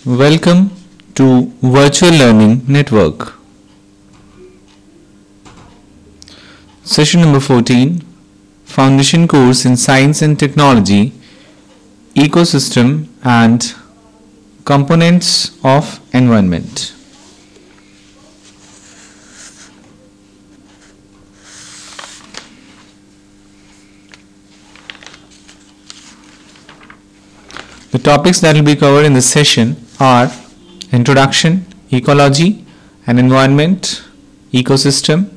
Welcome to Virtual Learning Network. Session number 14, Foundation Course in Science and Technology, Ecosystem and Components of Environment. The topics that will be covered in this session are Introduction, Ecology and Environment, Ecosystem,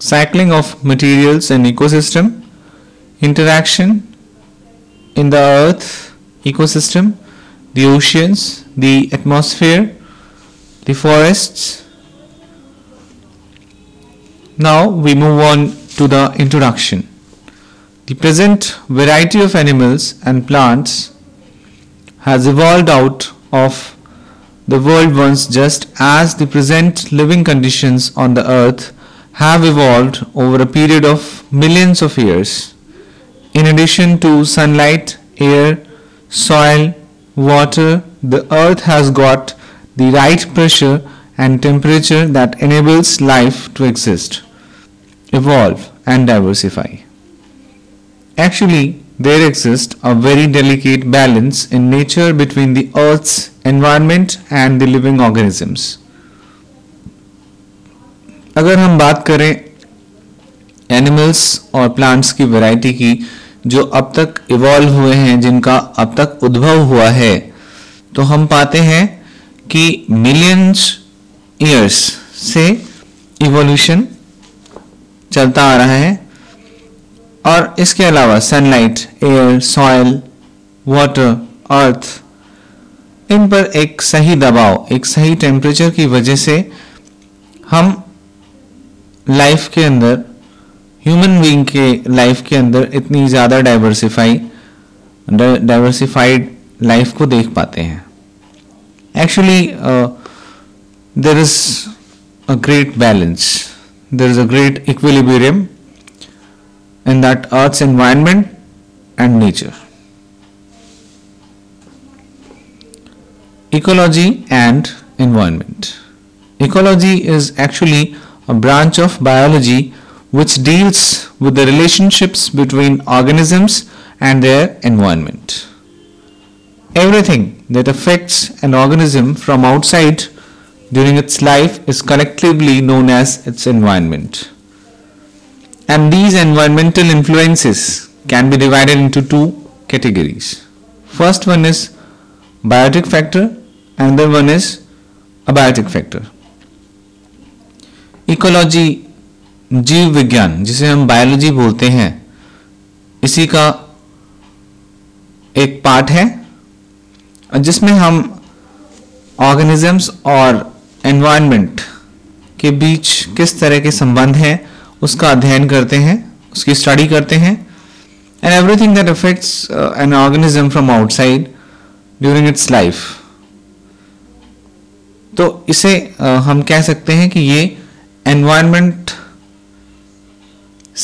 Cycling of Materials and Ecosystem, Interaction in the Earth Ecosystem, the Oceans, the Atmosphere, the Forests. Now we move on to the introduction. The present variety of animals and plants has evolved out of the world once, just as the present living conditions on the earth have evolved over a period of millions of years. In addition to sunlight, air, soil, water, the earth has got the right pressure and temperature that enables life to exist, evolve and diversify. Actually, there exists a very delicate balance in nature between the Earth's environment and the living organisms. अगर हम बात करें animals और plants की variety की जो अब तक इवॉल्व हुए हैं, जिनका अब तक उद्भव हुआ है, तो हम पाते हैं कि मिलियंस ईयर्स से इवोल्यूशन चलता आ रहा है और इसके अलावा सनलाइट, एयर, सॉइल, वाटर, अर्थ, इन पर एक सही दबाव, एक सही टेम्परेचर की वजह से हम लाइफ के अंदर, ह्यूमन बीइंग के लाइफ के अंदर इतनी ज़्यादा डाइवर्सिफाइड लाइफ को देख पाते हैं. Actually there is a great balance, there is a great equilibrium in that Earth's environment and nature. Ecology and environment. Ecology is actually a branch of biology which deals with the relationships between organisms and their environment. Everything that affects an organism from outside during its life is collectively known as its environment. And these environmental influences can be divided into two categories. First one is biotic factor, another one is abiotic factor. Ecology, जीव विज्ञान जिसे हम biology बोलते हैं, इसी का एक part है जिसमें हम ऑर्गेनिजम्स और एनवायरनमेंट के बीच किस तरह के संबंध हैं उसका अध्ययन करते हैं, उसकी स्टडी करते हैं. And everything that affects an organism from outside during its life. तो इसे हम कह सकते हैं कि ये एनवायरनमेंट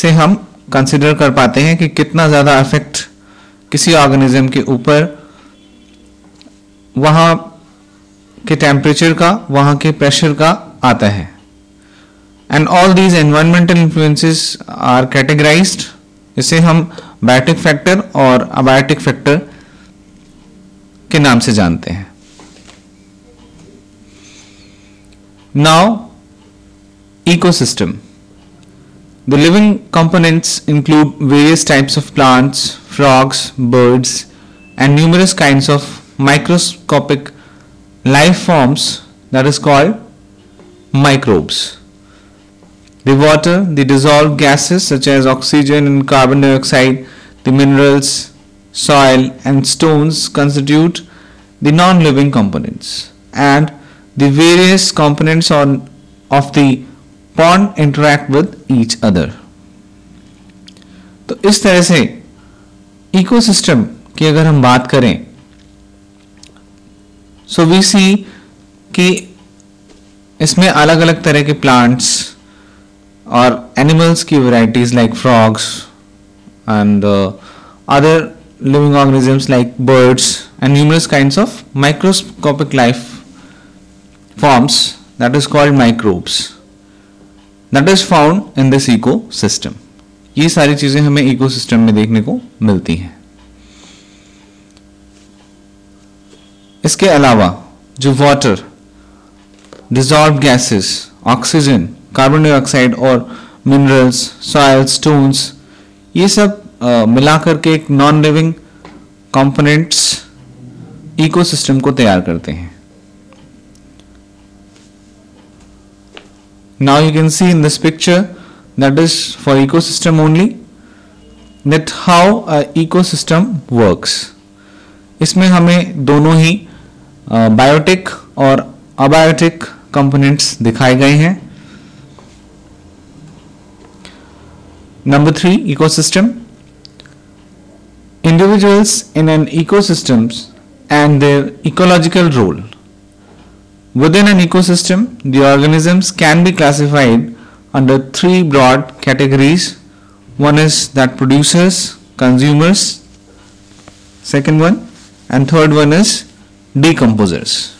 से हम कंसिडर कर पाते हैं कि कितना ज़्यादा इफेक्ट किसी ऑर्गेनिज्म के ऊपर वहाँ के टेम्परेचर का, वहाँ के प्रेशर का आता है. And all these environmental influences are categorized. इसे हम बायोटिक फैक्टर और अबायोटिक फैक्टर के नाम से जानते हैं. Now, ecosystem. The living components include various types of plants, frogs, birds, and numerous kinds of microscopic life forms that is called microbes. The water, the dissolved gases such as oxygen and carbon dioxide, the minerals, soil and stones constitute the non-living components, and the various components of the pond interact with each other. तो इस तरह से ecosystem की अगर हम बात करें, so we see कि इसमें अलग अलग तरह के प्लांट्स or animals की varieties like frogs and other living organisms like birds, and numerous kinds of microscopic life forms, that is called microbes, that is found in this ecosystem. ये सारी चीजें हमें इकोसिस्टम में देखने को मिलती हैं. इसके अलावा जो water, dissolved gases, oxygen, carbon dioxide और मिनरल्स, सॉइल, स्टोन्स, ये सब मिलाकर के एक नॉन लिविंग कंपोनेंट्स इकोसिस्टम को तैयार करते हैं. Now you can see in this picture, that is for ecosystem only, that how a ecosystem works. इसमें हमें दोनों ही बायोटिक और अबायोटिक कंपोनेंट्स दिखाए गए हैं. Number 3, ecosystem. Individuals in an ecosystem and their ecological role. Within an ecosystem, the organisms can be classified under 3 broad categories. One is that producers, consumers, second one, and third one is decomposers.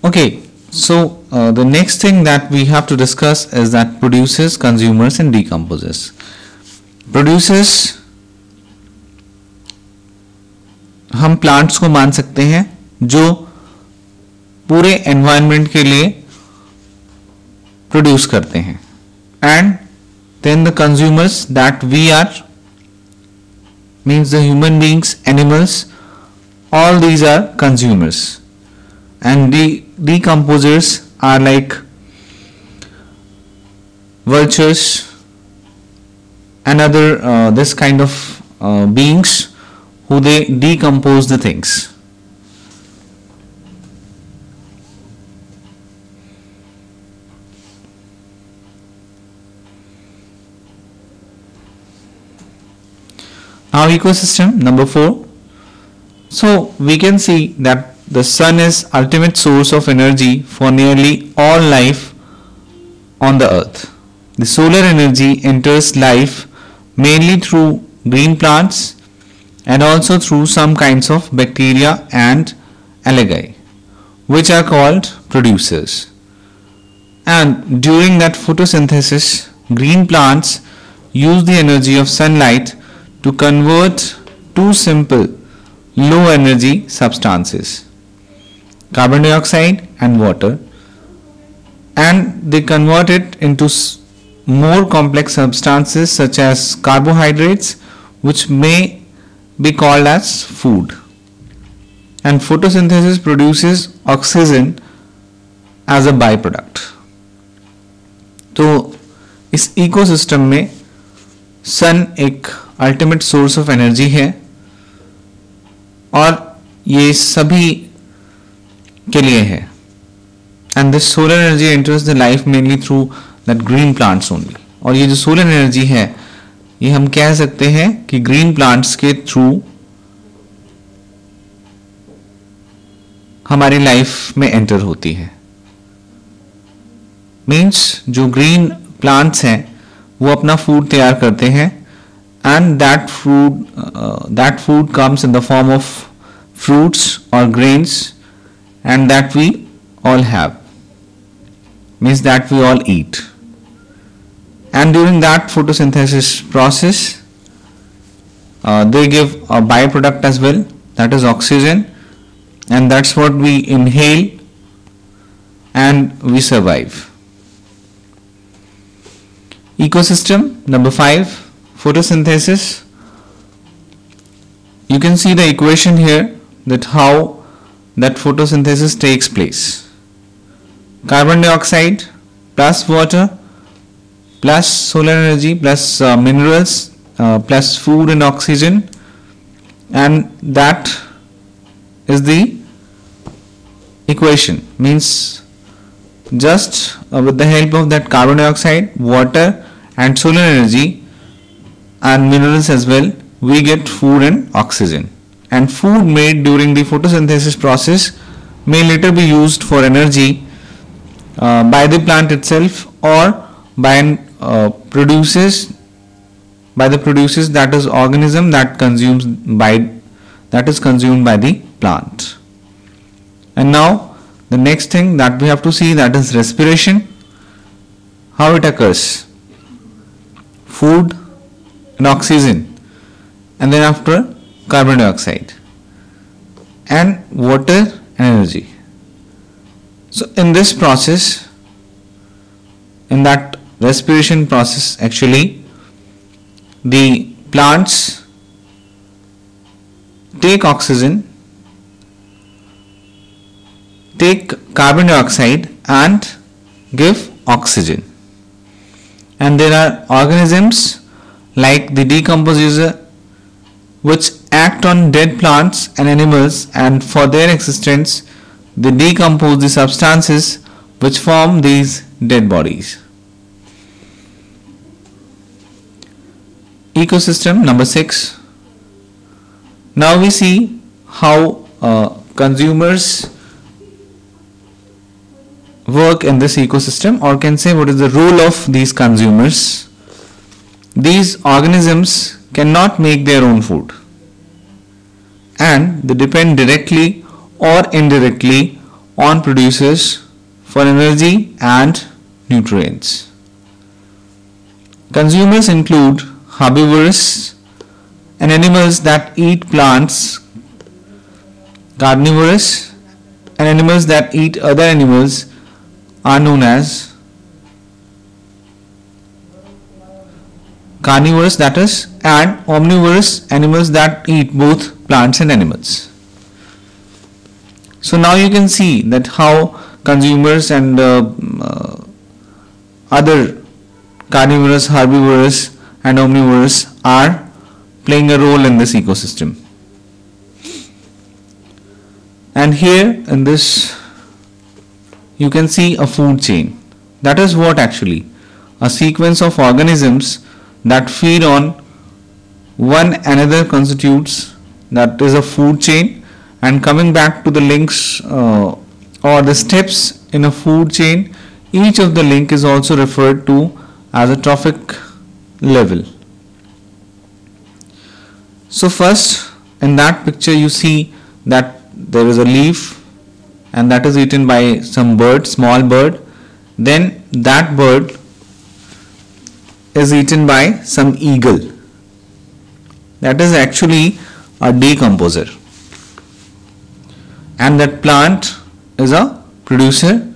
Okay, so the next thing that we have to discuss is that producers, consumers and decomposers. Producers हम plants को मान सकते हैं जो पूरे environment के लिए produce करते हैं, and then the consumers that we are means the human beings, animals, all these are consumers. And the decomposers are like vultures and other this kind of beings who they decompose the things. Now ecosystem number 4. So we can see that the sun is ultimate source of energy for nearly all life on the earth. The solar energy enters life mainly through green plants and also through some kinds of bacteria and algae, which are called producers. And during that photosynthesis, green plants use the energy of sunlight to convert two simple low energy substances, carbon dioxide and water, and they convert it into more complex substances such as carbohydrates, which may be called as food. And photosynthesis produces oxygen as a byproduct. तो इस ecosystem में सन एक ultimate source of energy है और ये सभी के लिए है. And this solar energy enters the life mainly through that green plants only. और ये जो सोलर एनर्जी है ये हम कह सकते हैं कि ग्रीन प्लांट्स के थ्रू हमारी लाइफ में एंटर होती है. मीन्स जो ग्रीन प्लांट्स हैं वो अपना फूड तैयार करते हैं, and that food comes in the form of fruits or grains, and that we all have, means that we all eat. And during that photosynthesis process, they give a byproduct as well, that is oxygen, and that's what we inhale and we survive. Ecosystem number 5, photosynthesis. You can see the equation here, that how that photosynthesis takes place. Carbon dioxide plus water plus solar energy plus minerals plus food and oxygen, and that is the equation. Means just with the help of that carbon dioxide, water and solar energy and minerals as well, we get food and oxygen. And food made during the photosynthesis process may later be used for energy by the plant itself or by the producers, that is organism that is consumed by the plant. And now the next thing that we have to see, that is respiration. How it occurs: food and oxygen, and then after carbon dioxide, and water and energy. So in this process, in that respiration process, actually the plants take oxygen, take carbon dioxide and give oxygen. And there are organisms like the decomposer which act on dead plants and animals, and for their existence they decompose the substances which form these dead bodies. Ecosystem number 6. Now we see how consumers work in this ecosystem, or can say what is the role of these consumers. These organisms cannot make their own food, and they depend directly or indirectly on producers for energy and nutrients. Consumers include herbivorous and animals that eat plants, carnivorous and animals that eat other animals are known as carnivorous, that is, and omnivorous, animals that eat both plants and animals. So now you can see that how consumers and other carnivorous, herbivorous and omnivorous are playing a role in this ecosystem. And here in this you can see a food chain. That is what actually? A sequence of organisms that feed on one another constitutes, that is a food chain. And coming back to the links or the steps in a food chain, each of the link is also referred to as a trophic level. So first in that picture you see that there is a leaf, and that is eaten by some bird, small bird. Then that bird is eaten by some eagle. That is actually a decomposer. And that plant is a producer,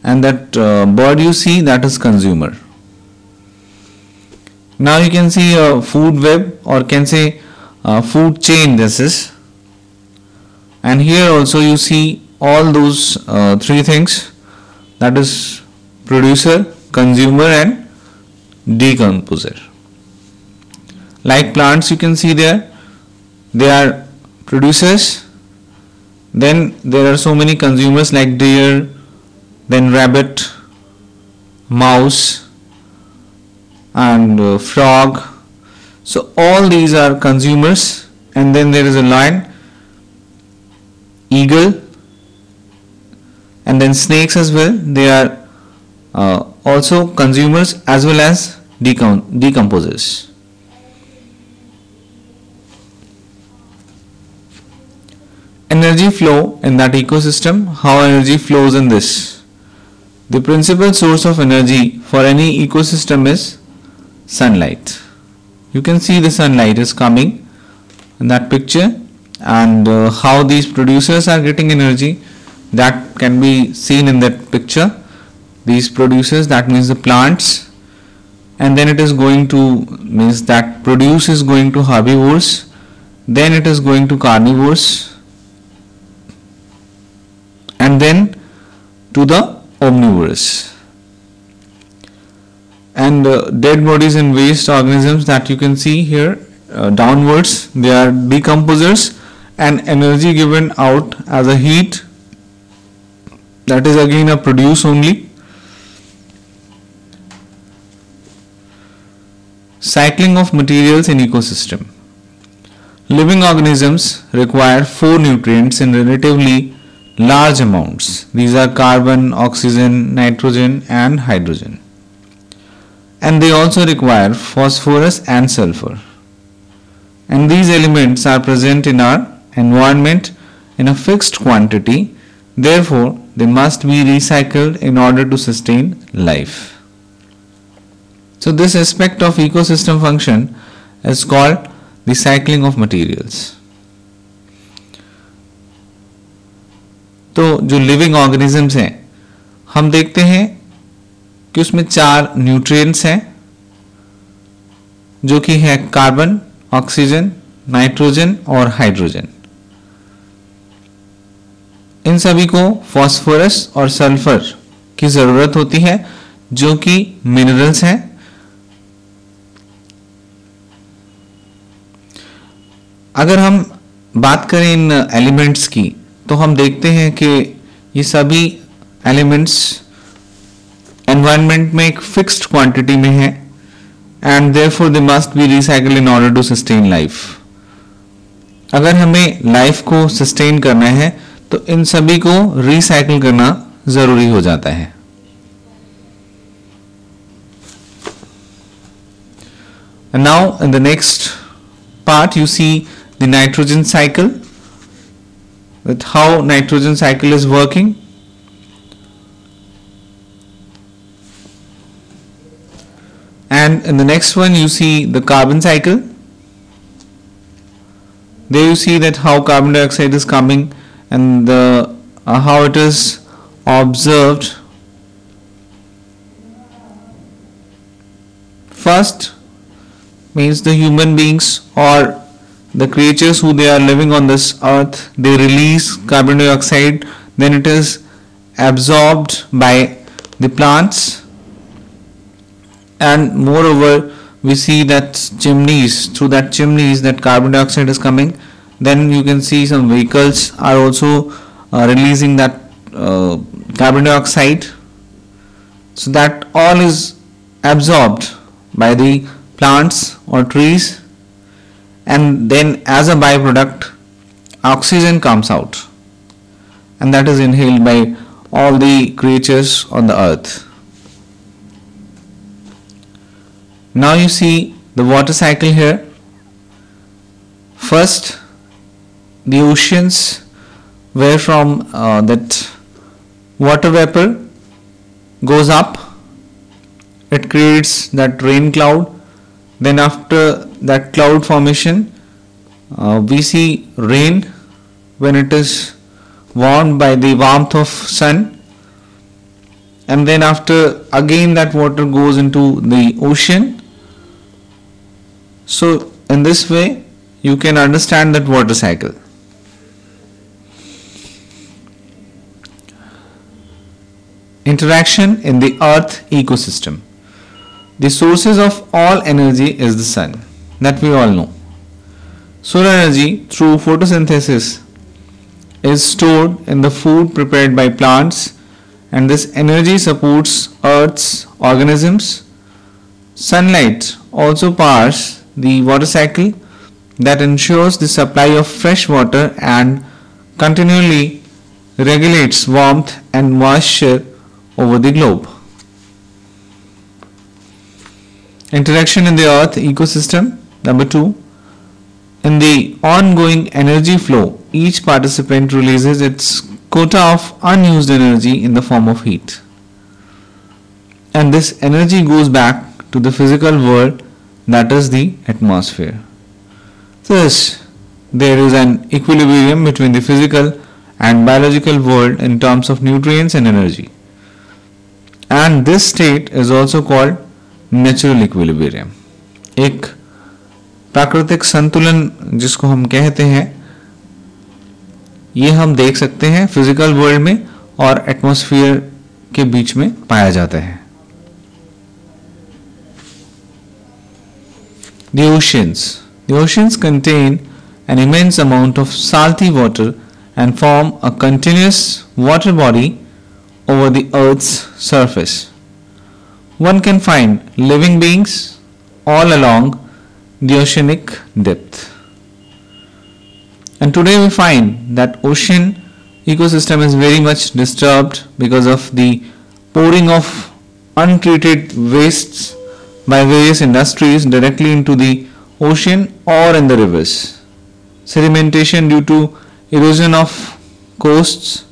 and that bird you see, that is consumer. Now you can see a food web, or can say food chain this is. And here also you see all those three things, that is producer, consumer and decomposer. Like plants you can see there, they are producers, then there are so many consumers like deer, then rabbit, mouse and frog. So all these are consumers, and then there is a lion, eagle, and then snakes as well. They are also consumers as well as decomposers. Energy flow in that ecosystem. How energy flows in this? The principal source of energy for any ecosystem is sunlight. You can see the sunlight is coming in that picture, and how these producers are getting energy, that can be seen in that picture. These producers, that means the plants, and then it is going to, means that produce is going to herbivores, then it is going to carnivores, and then to the omnivores. And dead bodies and waste organisms that you can see here downwards, they are decomposers, and energy given out as a heat, that is again a produce only. Cycling of materials in ecosystem. Living organisms require 4 nutrients in relatively large amounts. These are carbon, oxygen, nitrogen and hydrogen. And they also require phosphorus and sulfur. And these elements are present in our environment in a fixed quantity. Therefore, they must be recycled in order to sustain life. So this aspect of ecosystem function is called the cycling of materials. तो जो living organisms हैं, हम देखते हैं कि उसमें 4 nutrients हैं, जो कि है कार्बन, ऑक्सीजन, नाइट्रोजन और हाइड्रोजन. इन सभी को फास्फोरस और सल्फर की जरूरत होती है, जो कि मिनरल्स हैं. अगर हम बात करें इन एलिमेंट्स की, तो हम देखते हैं कि ये सभी एलिमेंट्स एनवायरनमेंट में एक फिक्स्ड क्वांटिटी में है and therefore they must be recycled in order to sustain life. अगर हमें लाइफ को सस्टेन करना है तो इन सभी को रिसाइकल करना जरूरी हो जाता है. And now in the next part you see the nitrogen cycle, with how nitrogen cycle is working. And in the next one you see the carbon cycle. There you see that how carbon dioxide is coming and how it is observed. First means the human beings or the creatures who they are living on this earth, they release carbon dioxide, then it is absorbed by the plants, and moreover we see that through that chimneys that carbon dioxide is coming. Then you can see some vehicles are also releasing that carbon dioxide, so that all is absorbed by the plants or trees, and then as a byproduct oxygen comes out, and that is inhaled by all the creatures on the earth. Now you see the water cycle here. First the oceans, where from that water vapor goes up, it creates that rain cloud. Then after that cloud formation we see rain when it is warmed by the warmth of sun, and then after again that water goes into the ocean. So in this way you can understand that water cycle. Interaction in the earth ecosystem. The sources of all energy is the sun, that we all know. Solar energy through photosynthesis is stored in the food prepared by plants, and this energy supports Earth's organisms. Sunlight also powers the water cycle that ensures the supply of fresh water and continually regulates warmth and moisture over the globe. Interaction in the earth ecosystem. Number 2, in the ongoing energy flow, each participant releases its quota of unused energy in the form of heat, and this energy goes back to the physical world, that is the atmosphere. Thus there is an equilibrium between the physical and biological world in terms of nutrients and energy, and this state is also called natural equilibrium. एक प्राकृतिक संतुलन जिसको हम कहते हैं, ये हम देख सकते हैं फिजिकल वर्ल्ड में और एटमॉस्फेयर के बीच में पाया जाता है. The oceans contain an immense amount of salty water and form a continuous water body over the earth's surface. One can find living beings all along the oceanic depth. And today we find that ocean ecosystem is very much disturbed because of the pouring of untreated wastes by various industries directly into the ocean or in the rivers. Sedimentation due to erosion of coasts,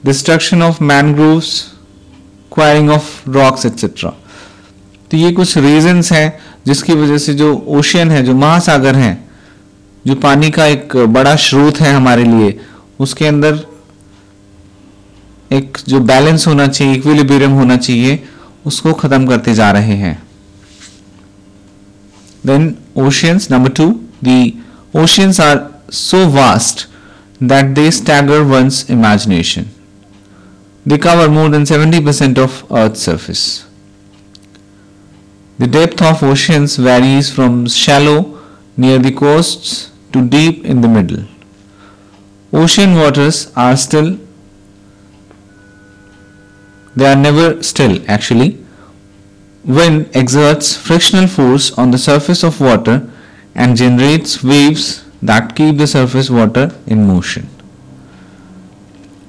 destruction of mangroves, quarrying of rocks etc. तो ये कुछ reasons हैं जिसकी वजह से जो ocean है, जो महासागर है, जो पानी का एक बड़ा स्रोत है हमारे लिए, उसके अंदर एक जो बैलेंस होना चाहिए, इक्विलिब्रियम होना चाहिए, उसको खत्म करते जा रहे हैं. Then oceans, number 2, the oceans are so vast that they stagger one's imagination. They cover more than 70% of Earth's surface. The depth of oceans varies from shallow near the coasts to deep in the middle. Ocean waters are still, they are never still actually. Wind exerts frictional force on the surface of water and generates waves that keep the surface water in motion.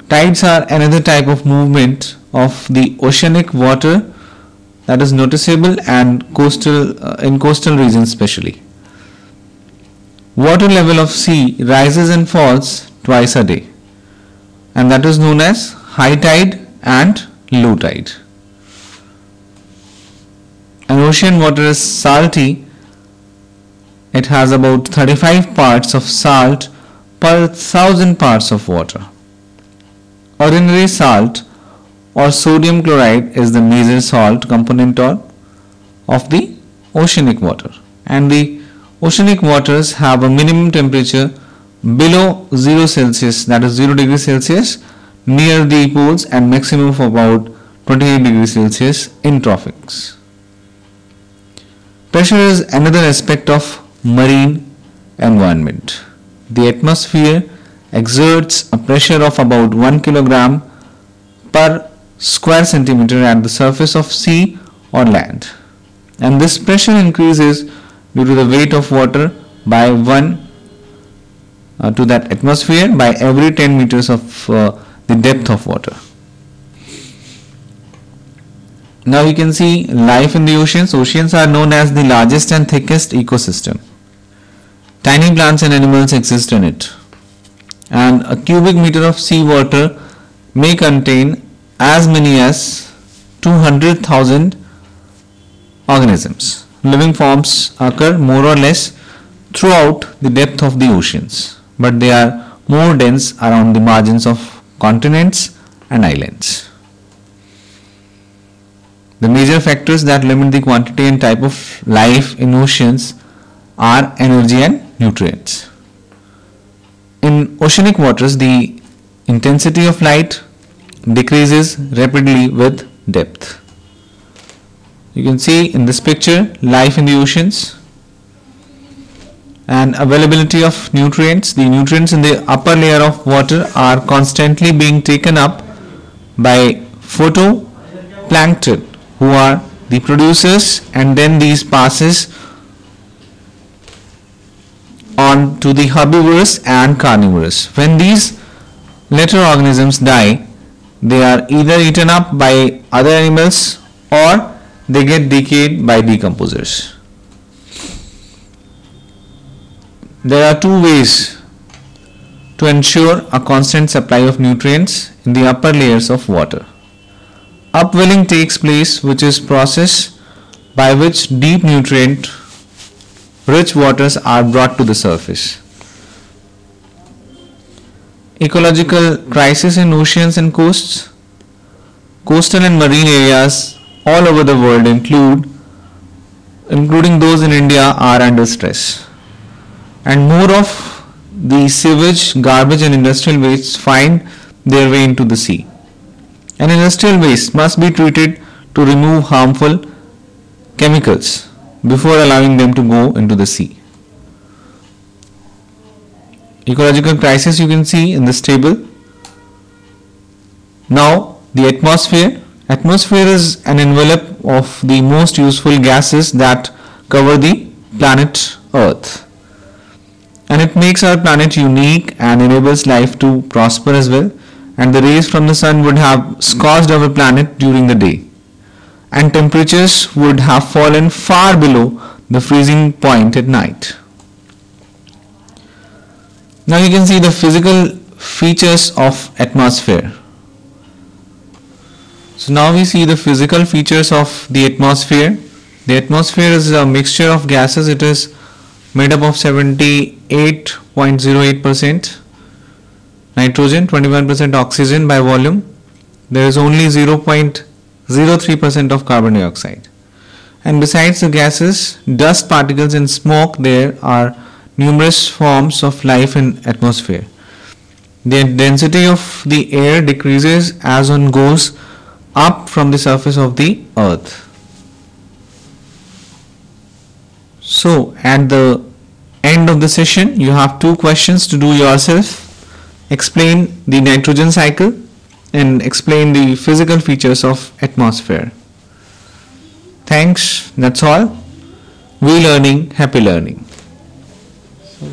Tides are another type of movement of the oceanic water that is noticeable and in coastal regions especially. Water level of sea rises and falls twice a day, and that is known as high tide and low tide. And ocean water is salty. It has about 35 parts of salt per 1000 parts of water. Ordinary salt or sodium chloride is the major salt component of the oceanic water, and the oceanic waters have a minimum temperature below 0 Celsius, that is 0 degrees Celsius near the poles, and maximum of about 28 degrees Celsius in tropics. Pressure is another aspect of marine environment. The atmosphere exerts a pressure of about 1 kilogram per square centimeter at the surface of sea or land, and this pressure increases due to the weight of water by 1 to that atmosphere by every 10 meters of the depth of water. Now you can see life in the oceans. Oceans are known as the largest and thickest ecosystem. Tiny plants and animals exist in it, and a cubic meter of sea water may contain as many as 200,000 organisms. Living forms occur more or less throughout the depth of the oceans, but they are more dense around the margins of continents and islands. The major factors that limit the quantity and type of life in oceans are energy and nutrients. In oceanic waters, the intensity of light decreases rapidly with depth. You can see in this picture life in the oceans and availability of nutrients. The nutrients in the upper layer of water are constantly being taken up by phytoplankton, who are the producers, and then these passes on to the herbivorous and carnivorous. When these latter organisms die, they are either eaten up by other animals or they get decayed by decomposers. There are two ways to ensure a constant supply of nutrients in the upper layers of water. Upwelling takes place, which is process by which deep nutrient rich waters are brought to the surface. Ecological crisis in oceans and coasts. Coastal and marine areas all over the world, including those in India, are under stress, and more of the sewage, garbage and industrial waste find their way into the sea. And industrial waste must be treated to remove harmful chemicals before allowing them to go into the sea. Ecological crisis you can see in this table. Now the atmosphere. Atmosphere is an envelope of the most useful gases that cover the planet Earth, and it makes our planet unique and enables life to prosper as well. and the rays from the sun would have scorched our planet during the day, and temperatures would have fallen far below the freezing point at night. Now you can see the physical features of atmosphere. So now we see the physical features of the atmosphere. The atmosphere is a mixture of gases. It is made up of 78.08% nitrogen, 21% oxygen by volume. There is only 0.03% of carbon dioxide. And besides the gases, dust particles and smoke, there are numerous forms of life in atmosphere. The density of the air decreases as one goes up from the surface of the earth. So at the end of the session, you have 2 questions to do yourself. Explain the nitrogen cycle and explain the physical features of atmosphere. Thanks. That's all. We learning, happy learning. So,